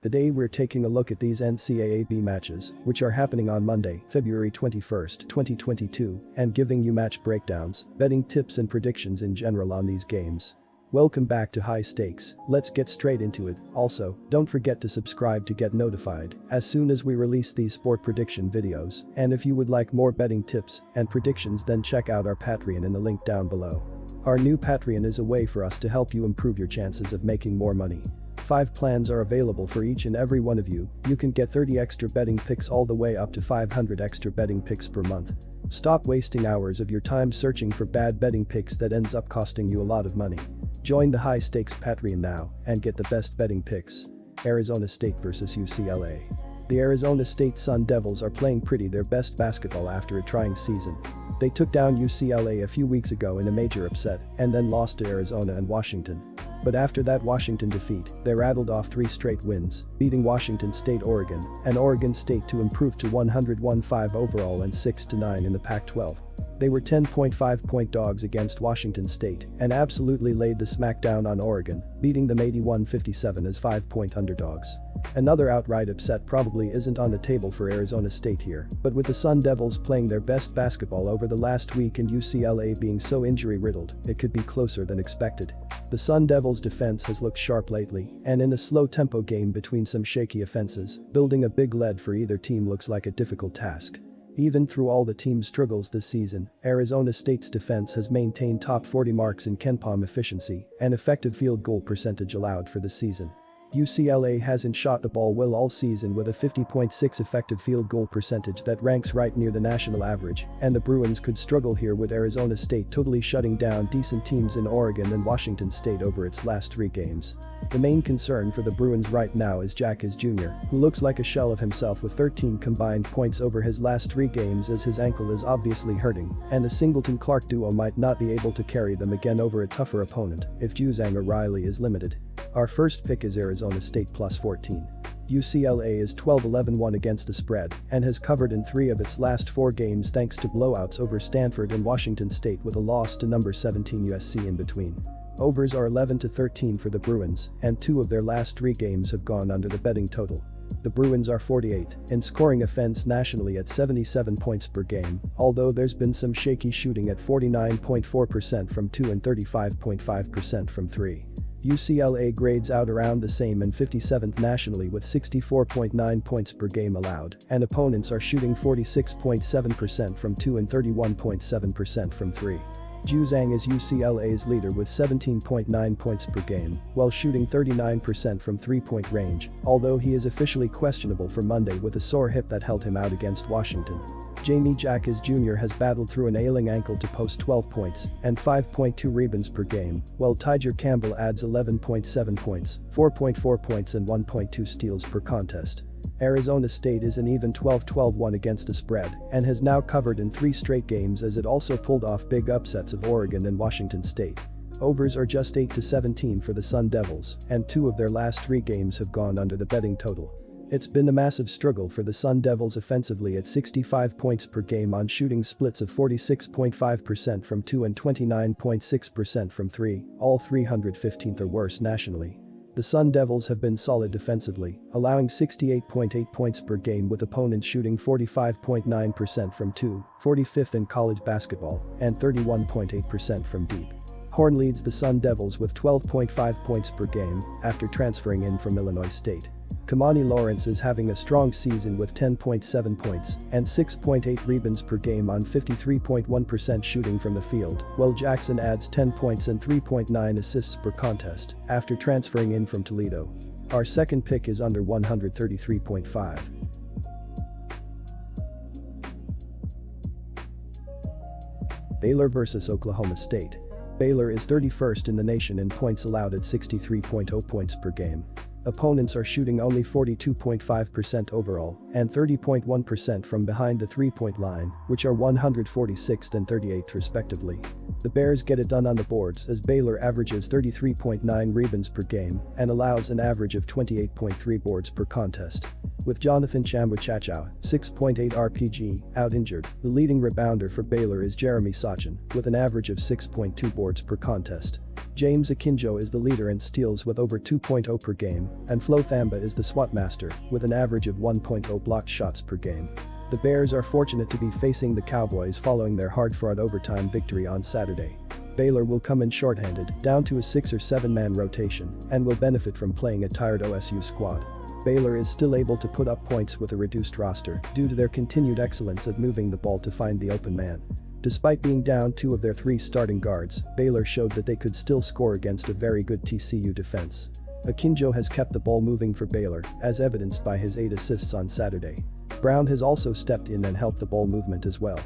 Today we're taking a look at these NCAAB matches, which are happening on Monday, February 21st, 2022, and giving you match breakdowns, betting tips and predictions in general on these games. Welcome back to High Stakes, let's get straight into it. Also, don't forget to subscribe to get notified as soon as we release these sport prediction videos, and if you would like more betting tips and predictions, then check out our Patreon in the link down below. Our new Patreon is a way for us to help you improve your chances of making more money. 5 plans are available for each and every one of you. You can get 30 extra betting picks all the way up to 500 extra betting picks per month. Stop wasting hours of your time searching for bad betting picks that ends up costing you a lot of money. Join the High Stakes Patreon now and get the best betting picks. Arizona State vs UCLA. The Arizona State Sun Devils are playing their best basketball after a trying season. They took down UCLA a few weeks ago in a major upset and then lost to Arizona and Washington. But after that Washington defeat, they rattled off 3 straight wins, beating Washington State, Oregon, and Oregon State to improve to 101-5 overall and 6-9 in the Pac-12. They were 10.5-point dogs against Washington State and absolutely laid the smackdown on Oregon, beating them 81-57 as 5-point underdogs. Another outright upset probably isn't on the table for Arizona State here, but with the Sun Devils playing their best basketball over the last week and UCLA being so injury-riddled, it could be closer than expected. The Sun Devils' defense has looked sharp lately, and in a slow-tempo game between some shaky offenses, building a big lead for either team looks like a difficult task. Even through all the team's struggles this season, Arizona State's defense has maintained top 40 marks in KenPom efficiency and effective field goal percentage allowed for the season. UCLA hasn't shot the ball well all season with a 50.6 effective field goal percentage that ranks right near the national average, and the Bruins could struggle here with Arizona State totally shutting down decent teams in Oregon and Washington State over its last 3 games. The main concern for the Bruins right now is Jack Jr., who looks like a shell of himself with 13 combined points over his last 3 games as his ankle is obviously hurting, and the Singleton-Clark duo might not be able to carry them again over a tougher opponent if Juzang or Riley is limited. Our first pick is Arizona State plus 14. UCLA is 12-11-1 against the spread and has covered in 3 of its last 4 games thanks to blowouts over Stanford and Washington State with a loss to number 17 USC in between. Overs are 11-13 for the Bruins, and 2 of their last 3 games have gone under the betting total. The Bruins are 48 in scoring offense nationally at 77 points per game, although there's been some shaky shooting at 49.4% from 2 and 35.5% from 3. UCLA grades out around the same and 57th nationally with 64.9 points per game allowed, and opponents are shooting 46.7% from 2 and 31.7% from 3. Juzang is UCLA's leader with 17.9 points per game, while shooting 39% from 3-point range, although he is officially questionable for Monday with a sore hip that held him out against Washington. Jamie Jack Jr. has battled through an ailing ankle to post 12 points and 5.2 rebounds per game, while Tyger Campbell adds 11.7 points, 4.4 points and 1.2 steals per contest. Arizona State is an even 12-12-1 against the spread and has now covered in 3 straight games as it also pulled off big upsets of Oregon and Washington State. Overs are just 8-17 for the Sun Devils, and 2 of their last 3 games have gone under the betting total. It's been a massive struggle for the Sun Devils offensively at 65 points per game on shooting splits of 46.5% from 2 and 29.6% from 3, all 315th or worse nationally. The Sun Devils have been solid defensively, allowing 68.8 points per game with opponents shooting 45.9% from 2, 45th in college basketball, and 31.8% from deep. Horn leads the Sun Devils with 12.5 points per game after transferring in from Illinois State. Kamani Lawrence is having a strong season with 10.7 points and 6.8 rebounds per game on 53.1% shooting from the field, while Jackson adds 10 points and 3.9 assists per contest after transferring in from Toledo. Our second pick is under 133.5. Baylor vs Oklahoma State. Baylor is 31st in the nation in points allowed at 63.0 points per game. Opponents are shooting only 42.5% overall and 30.1% from behind the 3-point line, which are 146th and 38th respectively. The Bears get it done on the boards as Baylor averages 33.9 rebounds per game and allows an average of 28.3 boards per contest. With Jonathan Tchamwa-Tchatchoua, 6.8 RPG, out injured, the leading rebounder for Baylor is Jeremy Sochan, with an average of 6.2 boards per contest. James Akinjo is the leader in steals with over 2.0 per game, and Flo Thamba is the SWAT master with an average of 1.0 blocked shots per game. The Bears are fortunate to be facing the Cowboys following their hard-fought overtime victory on Saturday. Baylor will come in shorthanded, down to a 6 or 7-man rotation, and will benefit from playing a tired OSU squad. Baylor is still able to put up points with a reduced roster due to their continued excellence at moving the ball to find the open man. Despite being down 2 of their 3 starting guards, Baylor showed that they could still score against a very good TCU defense. Akinjo has kept the ball moving for Baylor, as evidenced by his 8 assists on Saturday. Brown has also stepped in and helped the ball movement as well.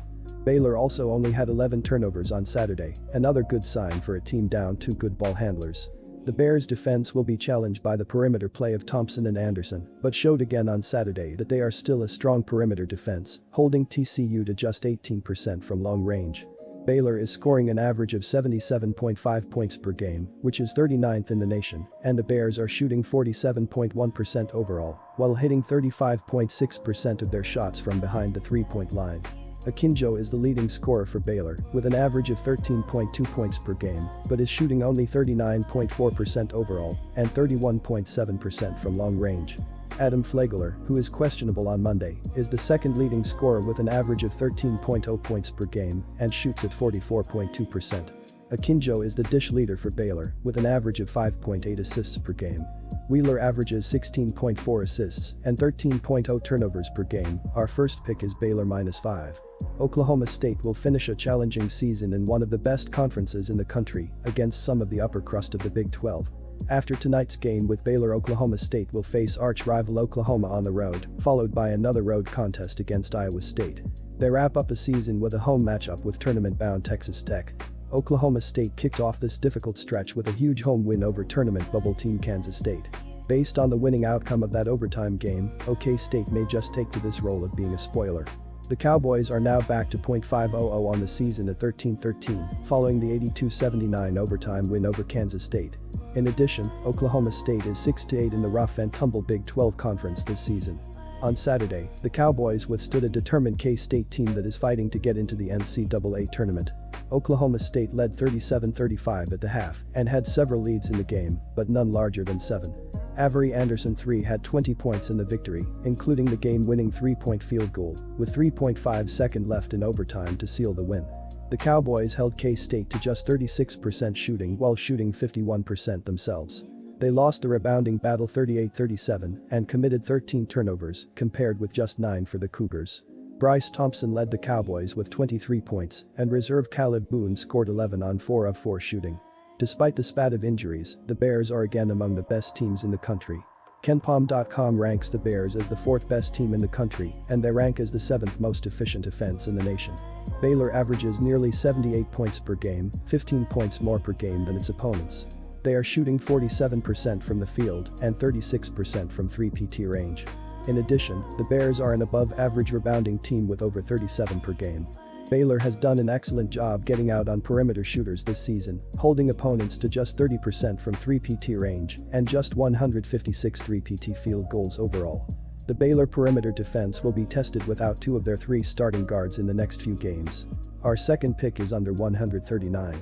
Baylor also only had 11 turnovers on Saturday, another good sign for a team down 2 good ball handlers. The Bears' defense will be challenged by the perimeter play of Thompson and Anderson, but showed again on Saturday that they are still a strong perimeter defense, holding TCU to just 18% from long range. Baylor is scoring an average of 77.5 points per game, which is 39th in the nation, and the Bears are shooting 47.1% overall, while hitting 35.6% of their shots from behind the three-point line. Akinjo is the leading scorer for Baylor, with an average of 13.2 points per game, but is shooting only 39.4% overall and 31.7% from long range. Adam Flagler, who is questionable on Monday, is the second leading scorer with an average of 13.0 points per game and shoots at 44.2%. Akinjo is the dish leader for Baylor, with an average of 5.8 assists per game. Wheeler averages 16.4 assists and 13.0 turnovers per game. Our first pick is Baylor -5. Oklahoma State will finish a challenging season in one of the best conferences in the country against some of the upper crust of the Big 12. After tonight's game with Baylor, Oklahoma State will face arch-rival Oklahoma on the road, followed by another road contest against Iowa State. They wrap up a season with a home matchup with tournament-bound Texas Tech. Oklahoma State kicked off this difficult stretch with a huge home win over tournament bubble team Kansas State. Based on the winning outcome of that overtime game, OK State may just take to this role of being a spoiler. The Cowboys are now back to .500 on the season at 13-13, following the 82-79 overtime win over Kansas State. In addition, Oklahoma State is 6-8 in the rough and tumble Big 12 conference this season. On Saturday, the Cowboys withstood a determined K-State team that is fighting to get into the NCAA tournament. Oklahoma State led 37-35 at the half and had several leads in the game, but none larger than 7. Avery Anderson III had 20 points in the victory, including the game-winning 3-point field goal, with 3.5 seconds left in overtime to seal the win. The Cowboys held K-State to just 36% shooting while shooting 51% themselves. They lost the rebounding battle 38-37 and committed 13 turnovers, compared with just 9 for the Cougars. Bryce Thompson led the Cowboys with 23 points, and reserve Caleb Boone scored 11 on 4 of 4 shooting. Despite the spat of injuries, the Bears are again among the best teams in the country. KenPom.com ranks the Bears as the 4th best team in the country, and they rank as the 7th most efficient offense in the nation. Baylor averages nearly 78 points per game, 15 points more per game than its opponents. They are shooting 47% from the field and 36% from 3-PT range. In addition, the Bears are an above-average rebounding team with over 37 per game. Baylor has done an excellent job getting out on perimeter shooters this season, holding opponents to just 30% from 3-PT range and just 156 3-PT field goals overall. The Baylor perimeter defense will be tested without 2 of their 3 starting guards in the next few games. Our second pick is under 139.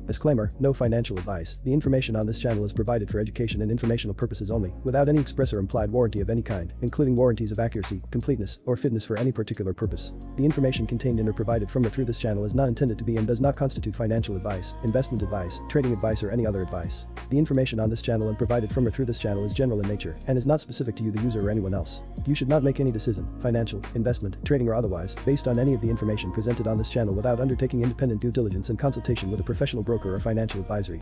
Disclaimer, no financial advice. The information on this channel is provided for education and informational purposes only, without any express or implied warranty of any kind, including warranties of accuracy, completeness, or fitness for any particular purpose. The information contained in or provided from or through this channel is not intended to be and does not constitute financial advice, investment advice, trading advice, or any other advice. The information on this channel and provided from or through this channel is general in nature and is not specific to you, the user, or anyone else. You should not make any decision, financial, investment, trading, or otherwise, based on any of the information presented on this channel without undertaking independent due diligence and consultation with a professional broker or financial advisory.